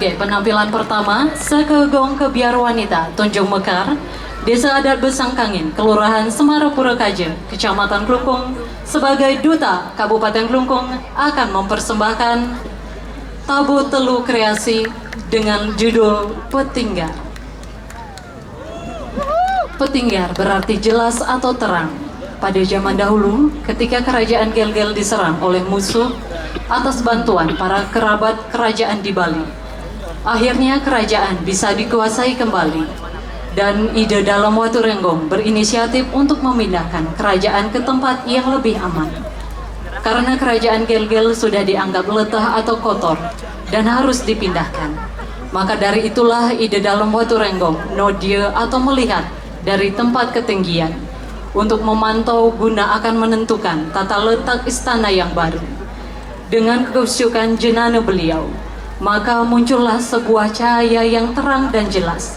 Oke, penampilan pertama, Sekegong Kebiar Wanita, Tunjung Mekar, Desa Adat Besangkangin, Kelurahan Semarapura Kajen, Kecamatan Klungkung, sebagai Duta Kabupaten Klungkung akan mempersembahkan tabu telu kreasi dengan judul Petinggar. Petinggar berarti jelas atau terang. Pada zaman dahulu, ketika kerajaan Gel-Gel diserang oleh musuh atas bantuan para kerabat kerajaan di Bali, akhirnya kerajaan bisa dikuasai kembali, dan ide dalam Watu Renggong berinisiatif untuk memindahkan kerajaan ke tempat yang lebih aman. Karena kerajaan Gel-Gel sudah dianggap letah atau kotor dan harus dipindahkan, maka dari itulah ide dalam Watu Renggong nodie atau melihat dari tempat ketinggian untuk memantau guna akan menentukan tata letak istana yang baru. Dengan kekusyukan jenana beliau, maka muncullah sebuah cahaya yang terang dan jelas.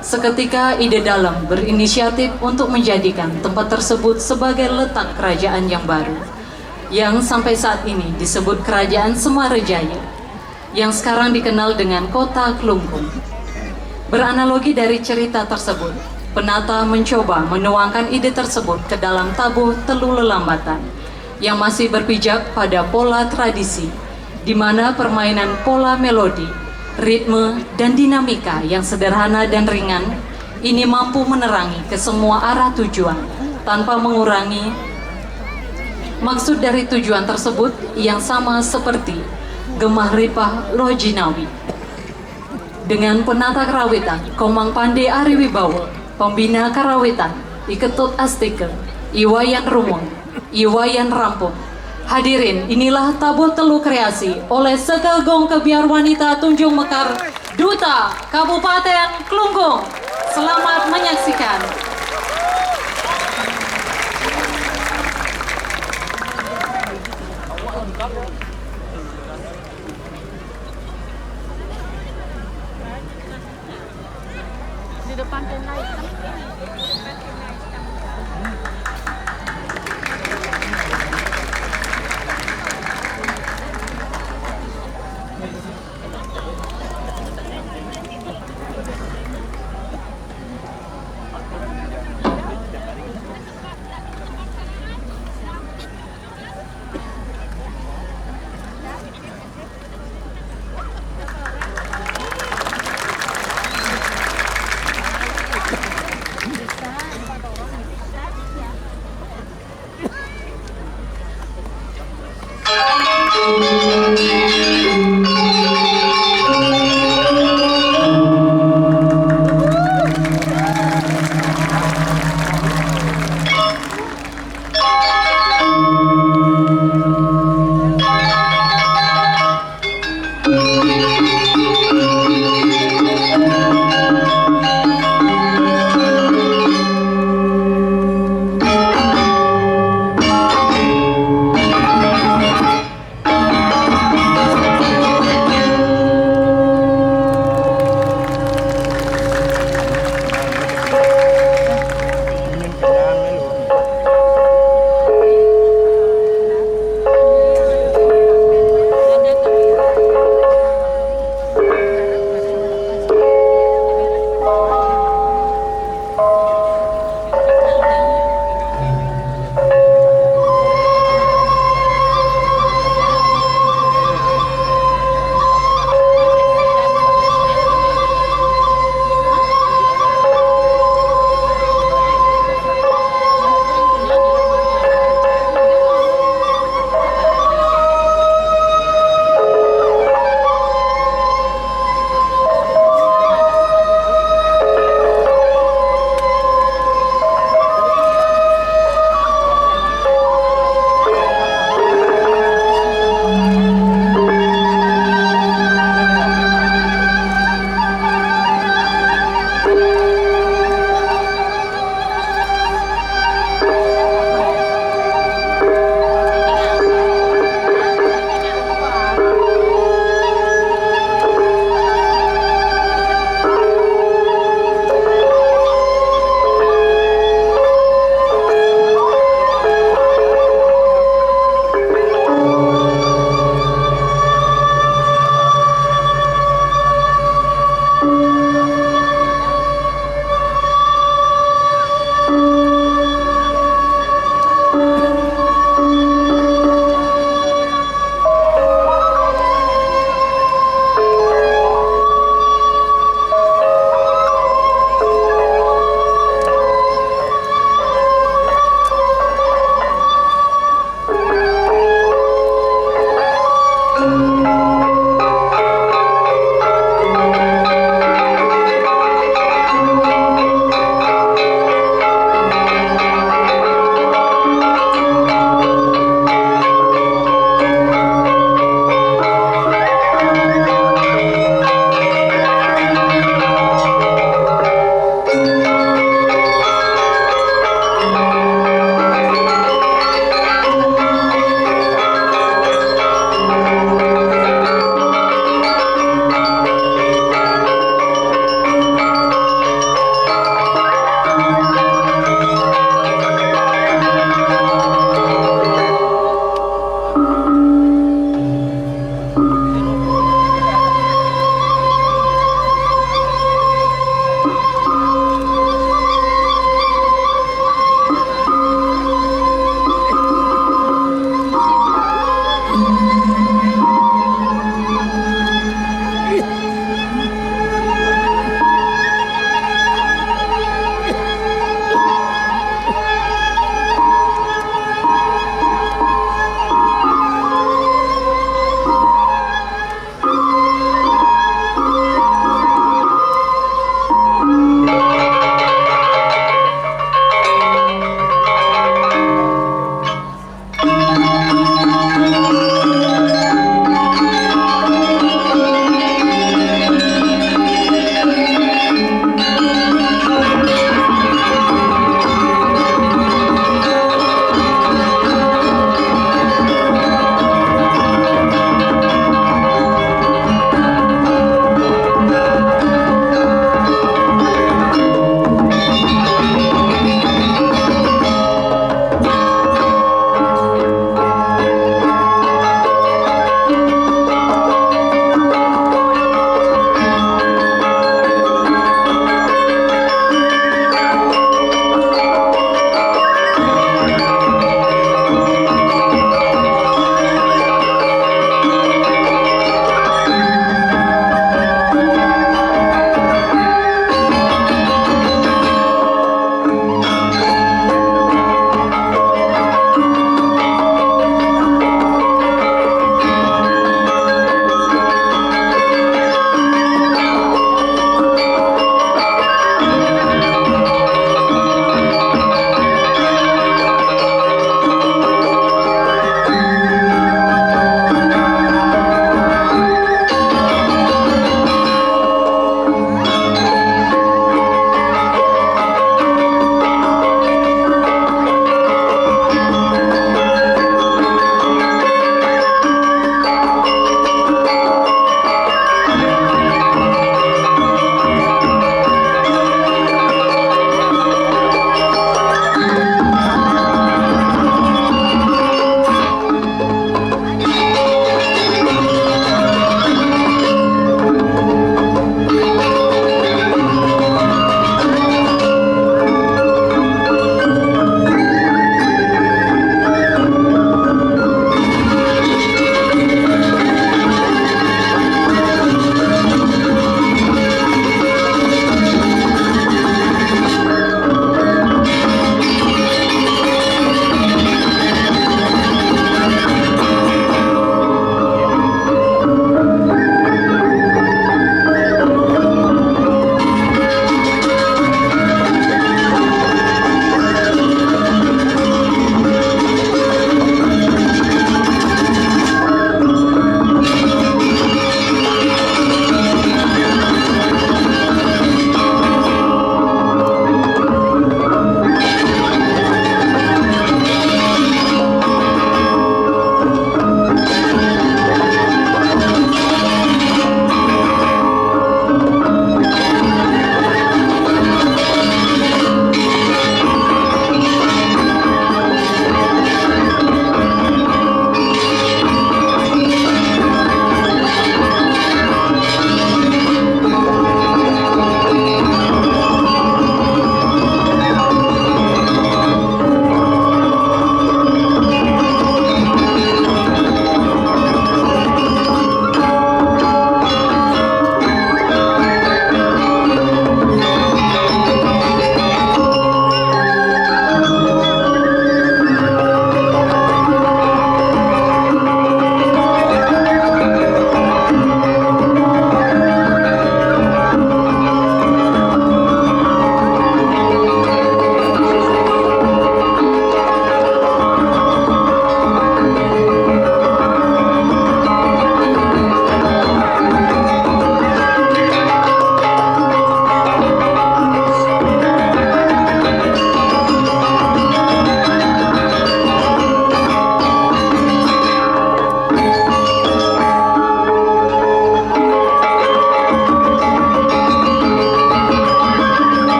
Seketika ide dalam berinisiatif untuk menjadikan tempat tersebut sebagai letak kerajaan yang baru, yang sampai saat ini disebut Kerajaan Semarajaya, yang sekarang dikenal dengan Kota Klungkung. Beranalogi dari cerita tersebut, penata mencoba menuangkan ide tersebut ke dalam tabuh Telu Lelambatan yang masih berpijak pada pola tradisi, di mana permainan pola melodi, ritme, dan dinamika yang sederhana dan ringan ini mampu menerangi ke semua arah tujuan tanpa mengurangi maksud dari tujuan tersebut yang sama seperti Gemah Ripah Lojinawi. Dengan penata karawitan Komang Pande Ariwibawa, pembina karawitan Iketut Astike, Iwayan Rumong, Iwayan Rampung. Hadirin, inilah tabuh telu kreasi oleh Sekegong Kebiar Wanita Tunjung Mekar, Duta Kabupaten Klungkung. Selamat menyaksikan. Di depan penai.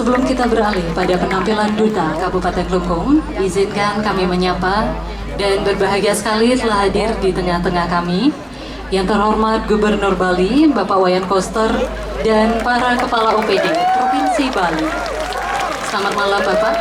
Sebelum kita beralih pada penampilan Duta Kabupaten Klungkung, izinkan kami menyapa dan berbahagia sekali telah hadir di tengah-tengah kami yang terhormat Gubernur Bali, Bapak Wayan Koster, dan para Kepala OPD Provinsi Bali. Selamat malam Bapak.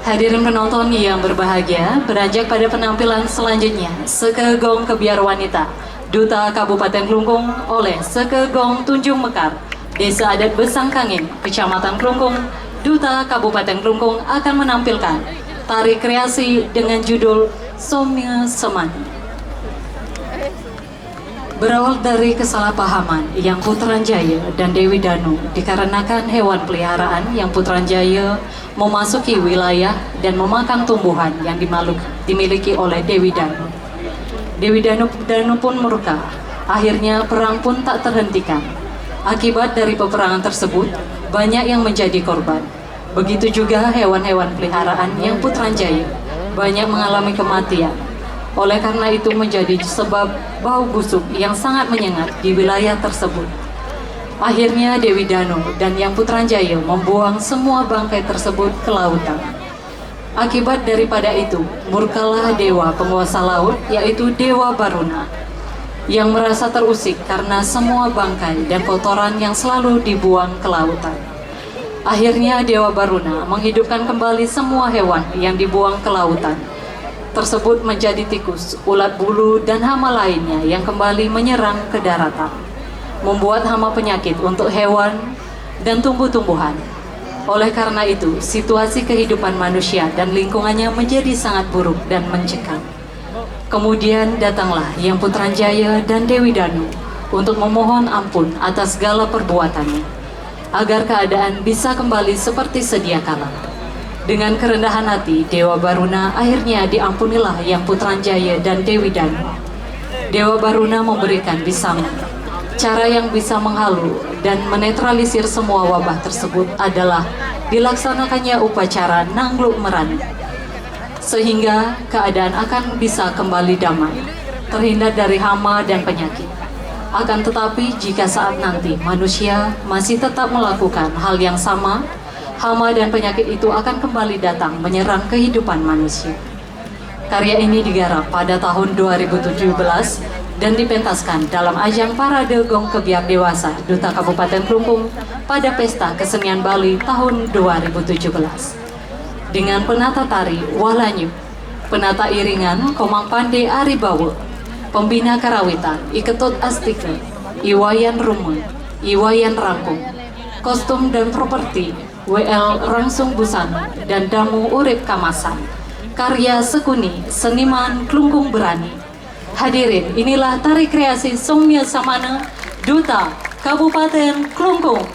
Hadirin penonton yang berbahagia, beranjak pada penampilan selanjutnya, Sekegong Kebiar Wanita Duta Kabupaten Klungkung oleh Sekegong Tunjung Mekar, Desa Adat Besangkangin, Kecamatan Klungkung. Duta Kabupaten Klungkung akan menampilkan tari kreasi dengan judul Somya Semana. Berawal dari kesalahpahaman yang Putranjaya dan Dewi Danu dikarenakan hewan peliharaan yang Putranjaya memasuki wilayah dan memakan tumbuhan yang dimiliki oleh Dewi Danu. Dewi Danu pun murka. Akhirnya perang pun tak terhentikan. Akibat dari peperangan tersebut, banyak yang menjadi korban. Begitu juga hewan-hewan peliharaan yang Putranjaya banyak mengalami kematian. Oleh karena itu menjadi sebab bau busuk yang sangat menyengat di wilayah tersebut. Akhirnya Dewi Danu dan Yang Putranjaya membuang semua bangkai tersebut ke lautan. Akibat daripada itu, murkalah dewa penguasa laut, yaitu Dewa Baruna, yang merasa terusik karena semua bangkai dan kotoran yang selalu dibuang ke lautan. Akhirnya Dewa Baruna menghidupkan kembali semua hewan yang dibuang ke lautan. Tersebut menjadi tikus, ulat bulu, dan hama lainnya yang kembali menyerang ke daratan, membuat hama penyakit untuk hewan dan tumbuh-tumbuhan. Oleh karena itu, situasi kehidupan manusia dan lingkungannya menjadi sangat buruk dan mencekam. Kemudian datanglah Yang Putranjaya dan Dewi Danu untuk memohon ampun atas segala perbuatannya, agar keadaan bisa kembali seperti sedia kala. Dengan kerendahan hati, Dewa Baruna akhirnya diampunilah Yang Putranjaya dan Dewi Danu. Dewa Baruna memberikan bisangan. Cara yang bisa menghalu dan menetralisir semua wabah tersebut adalah dilaksanakannya upacara Nangluk Merani, sehingga keadaan akan bisa kembali damai, terhindar dari hama dan penyakit. Akan tetapi jika saat nanti manusia masih tetap melakukan hal yang sama, hama dan penyakit itu akan kembali datang menyerang kehidupan manusia. Karya ini digarap pada tahun 2017 dan dipentaskan dalam ajang Parade Gong Kebiar Dewasa Duta Kabupaten Klungkung pada Pesta Kesenian Bali tahun 2017. Dengan penata tari Walanyu, penata iringan Komang Pande Aribawa, pembina karawitan Iketut Astike, Iwayan Rumun, Iwayan Rangkung, kostum dan properti WL Rangsung Busana dan Damu Urip Kamasan, karya Sekuni, seniman Klungkung Berani. Hadirin, inilah tari kreasi Somya Semana Duta Kabupaten Klungkung.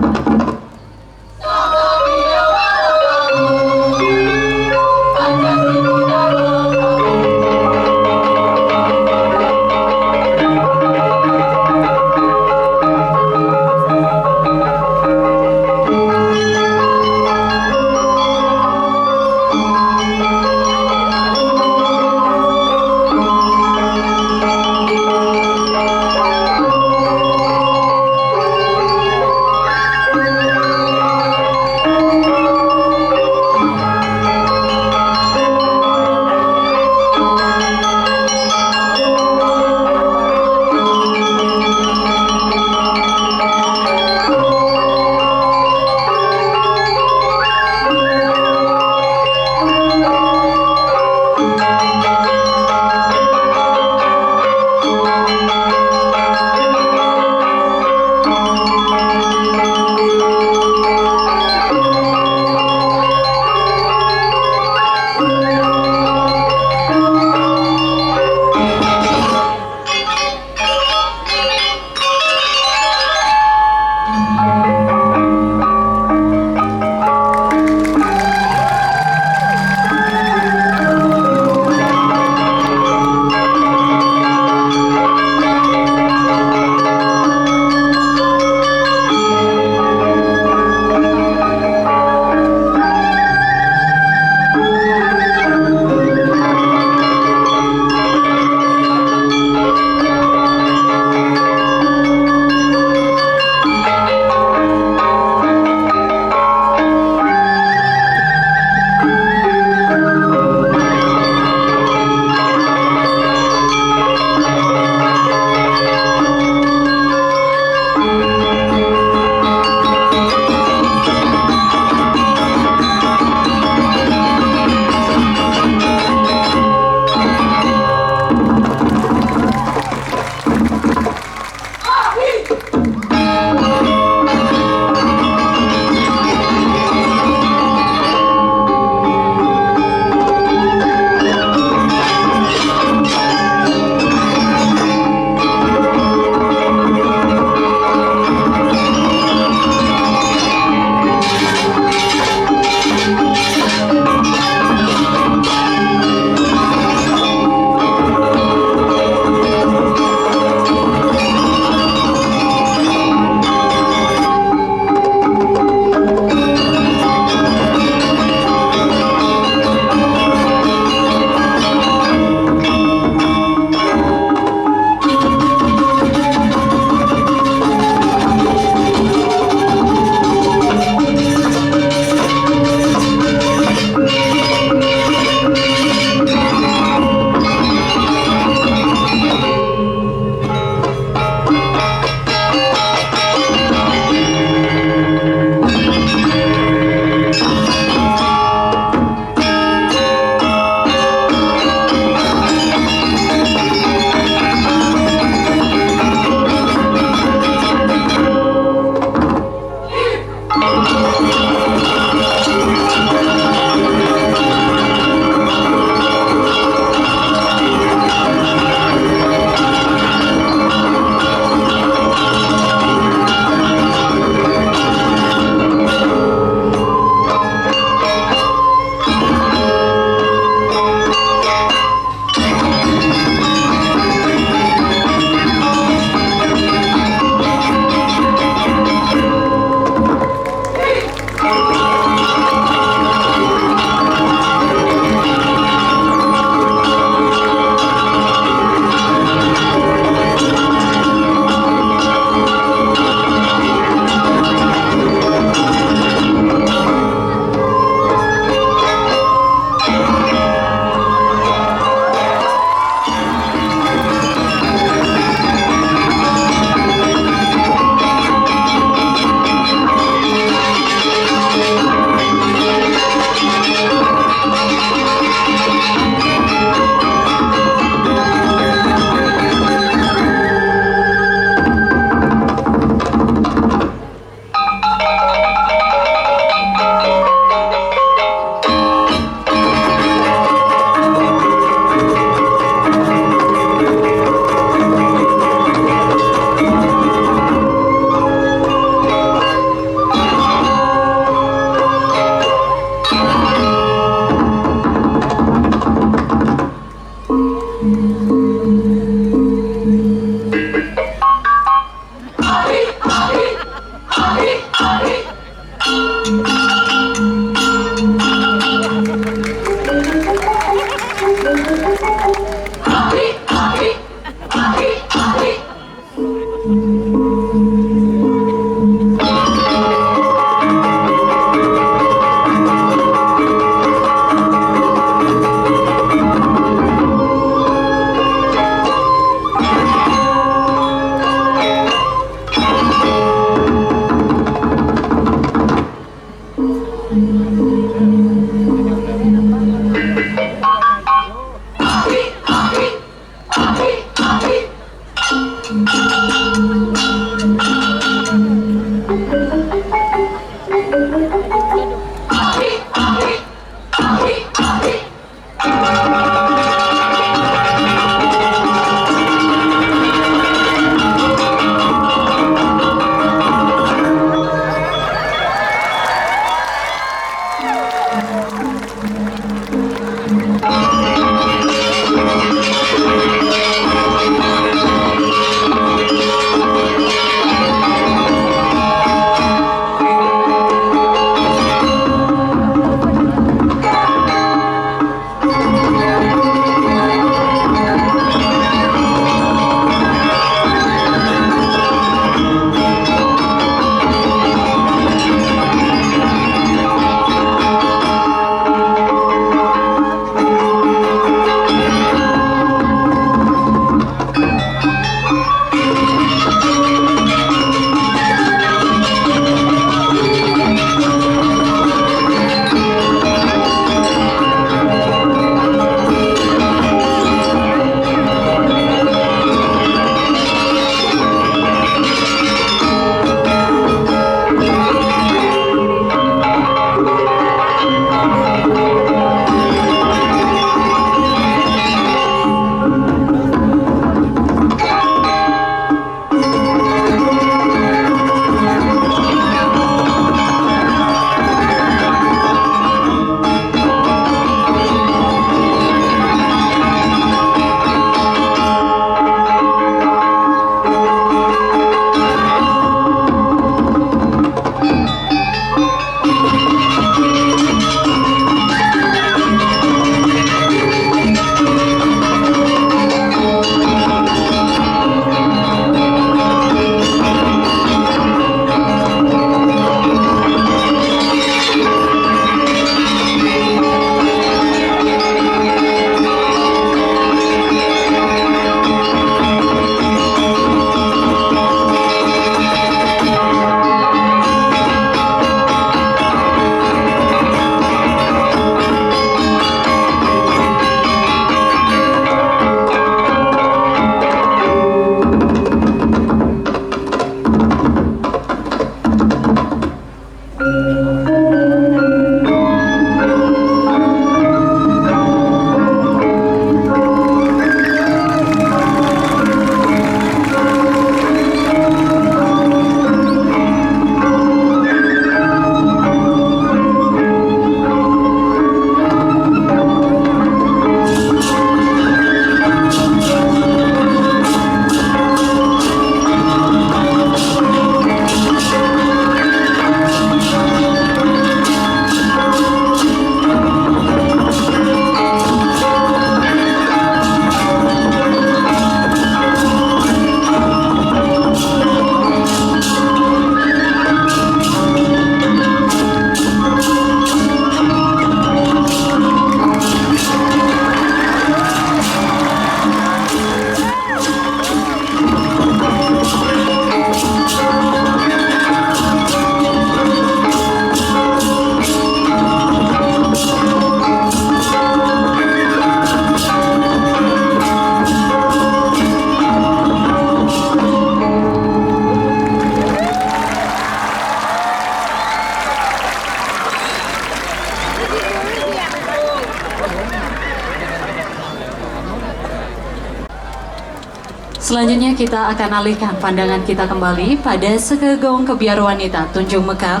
Selanjutnya kita akan alihkan pandangan kita kembali pada Sekegong Kebiar Wanita Tunjung Mekar,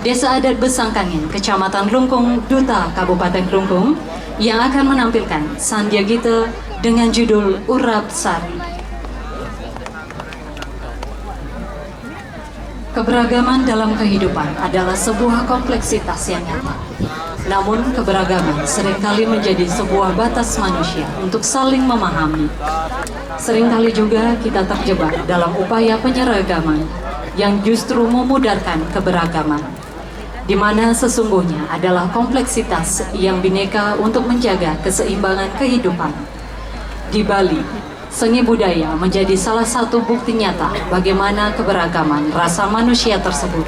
Desa Adat Besangkangin, Kecamatan Klungkung, Duta, Kabupaten Klungkung, yang akan menampilkan Sandya Gita dengan judul Urap Sari. Keberagaman dalam kehidupan adalah sebuah kompleksitas yang nyata. Namun keberagaman seringkali menjadi sebuah batas manusia untuk saling memahami. Seringkali juga kita terjebak dalam upaya penyeragaman yang justru memudarkan keberagaman, di mana sesungguhnya adalah kompleksitas yang bineka untuk menjaga keseimbangan kehidupan. Di Bali, seni budaya menjadi salah satu bukti nyata bagaimana keberagaman rasa manusia tersebut.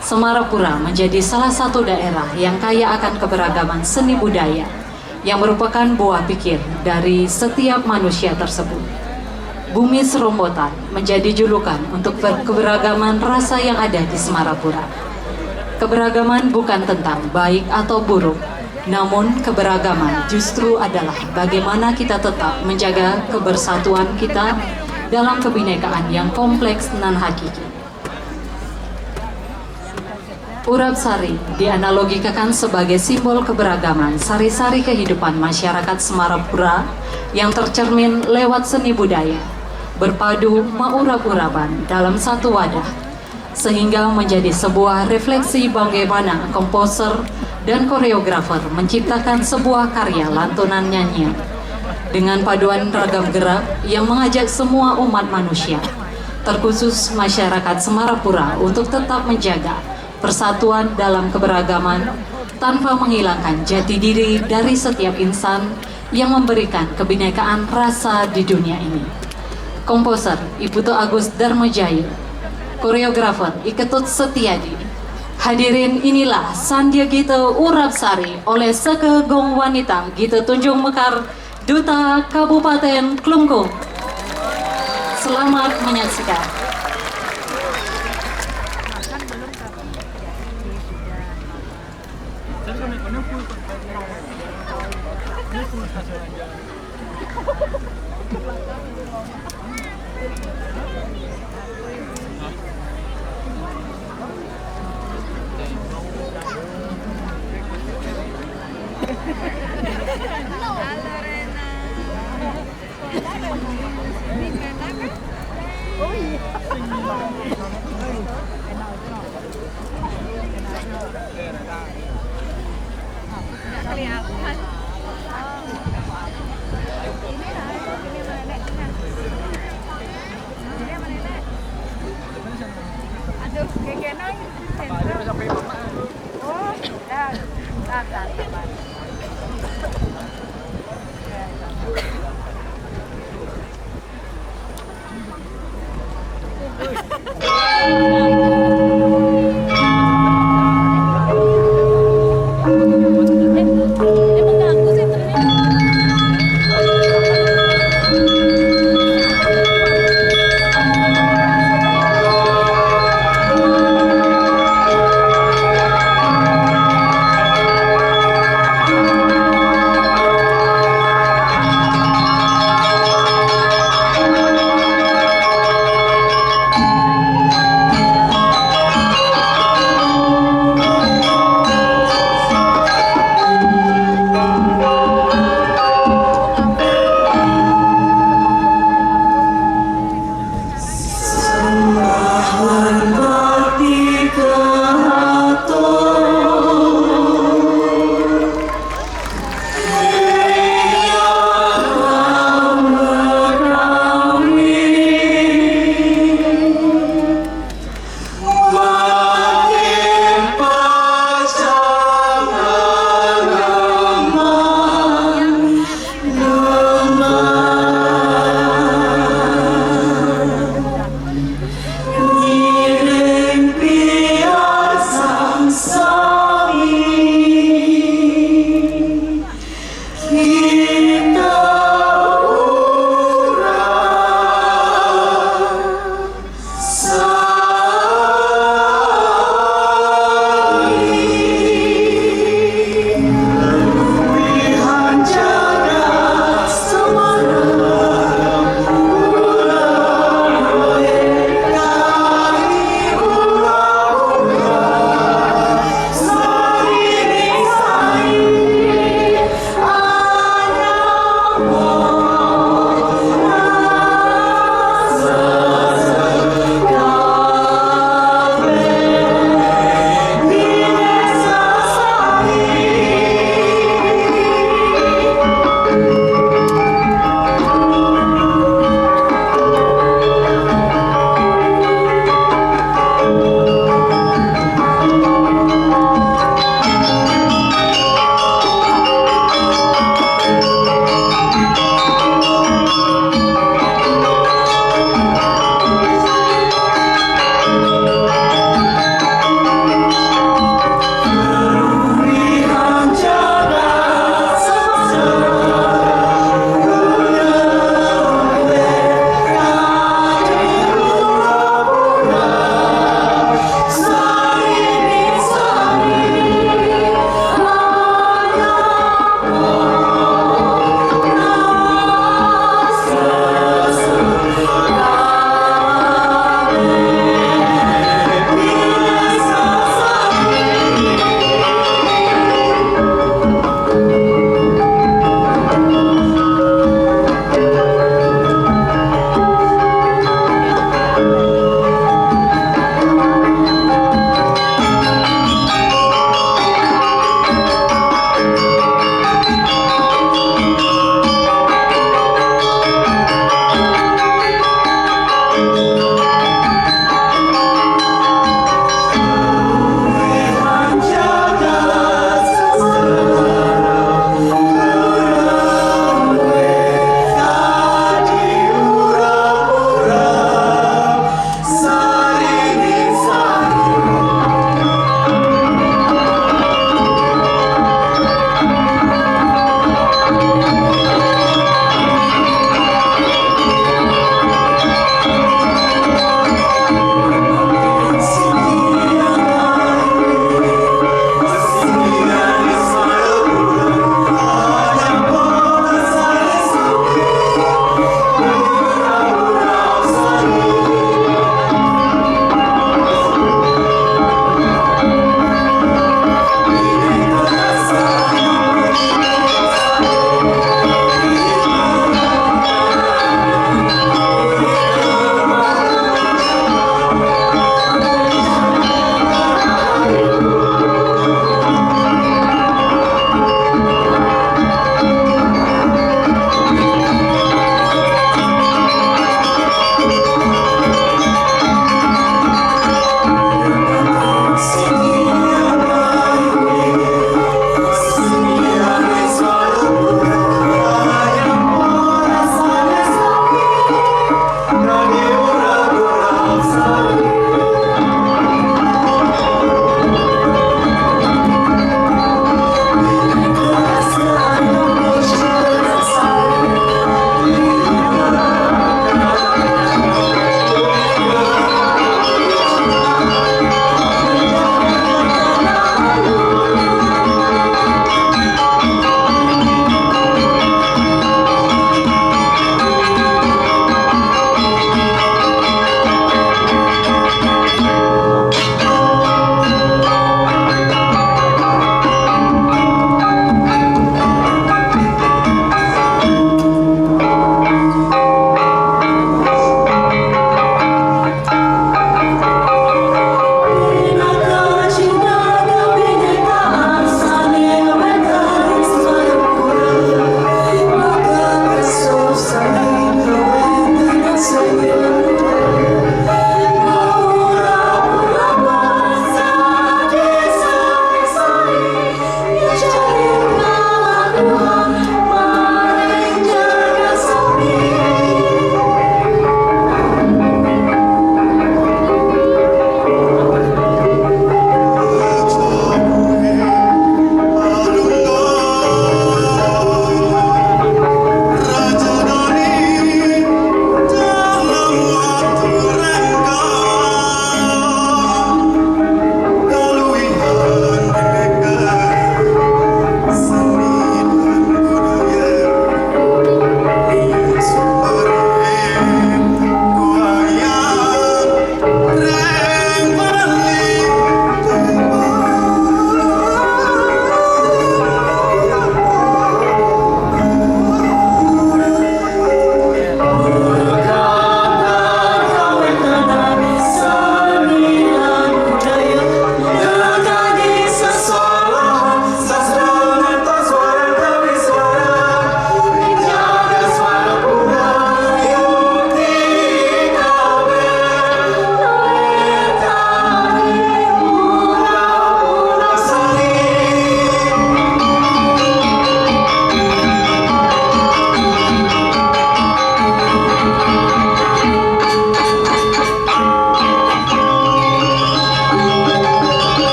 Semarapura menjadi salah satu daerah yang kaya akan keberagaman seni budaya yang merupakan buah pikir dari setiap manusia tersebut. Bumi Serombotan menjadi julukan untuk keberagaman rasa yang ada di Semarapura. Keberagaman bukan tentang baik atau buruk, namun keberagaman justru adalah bagaimana kita tetap menjaga kebersatuan kita dalam kebinekaan yang kompleks dan hakiki. Urap Sari dianalogikakan sebagai simbol keberagaman sari-sari kehidupan masyarakat Semarapura yang tercermin lewat seni budaya, berpadu maurap-urapan dalam satu wadah, sehingga menjadi sebuah refleksi bagaimana komposer dan koreografer menciptakan sebuah karya lantunan nyanyian dengan paduan ragam gerak yang mengajak semua umat manusia, terkhusus masyarakat Semarapura, untuk tetap menjaga persatuan dalam keberagaman tanpa menghilangkan jati diri dari setiap insan yang memberikan kebinekaan rasa di dunia ini. Komposer Iputu Agus Darmajaya, koreografer Iketut Setiadi. Hadirin, inilah Sandya Gita Urap Sari oleh Sekegong Wanita Gita Tunjung Mekar, Duta Kabupaten Klungkung. Selamat menyaksikan.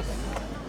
terus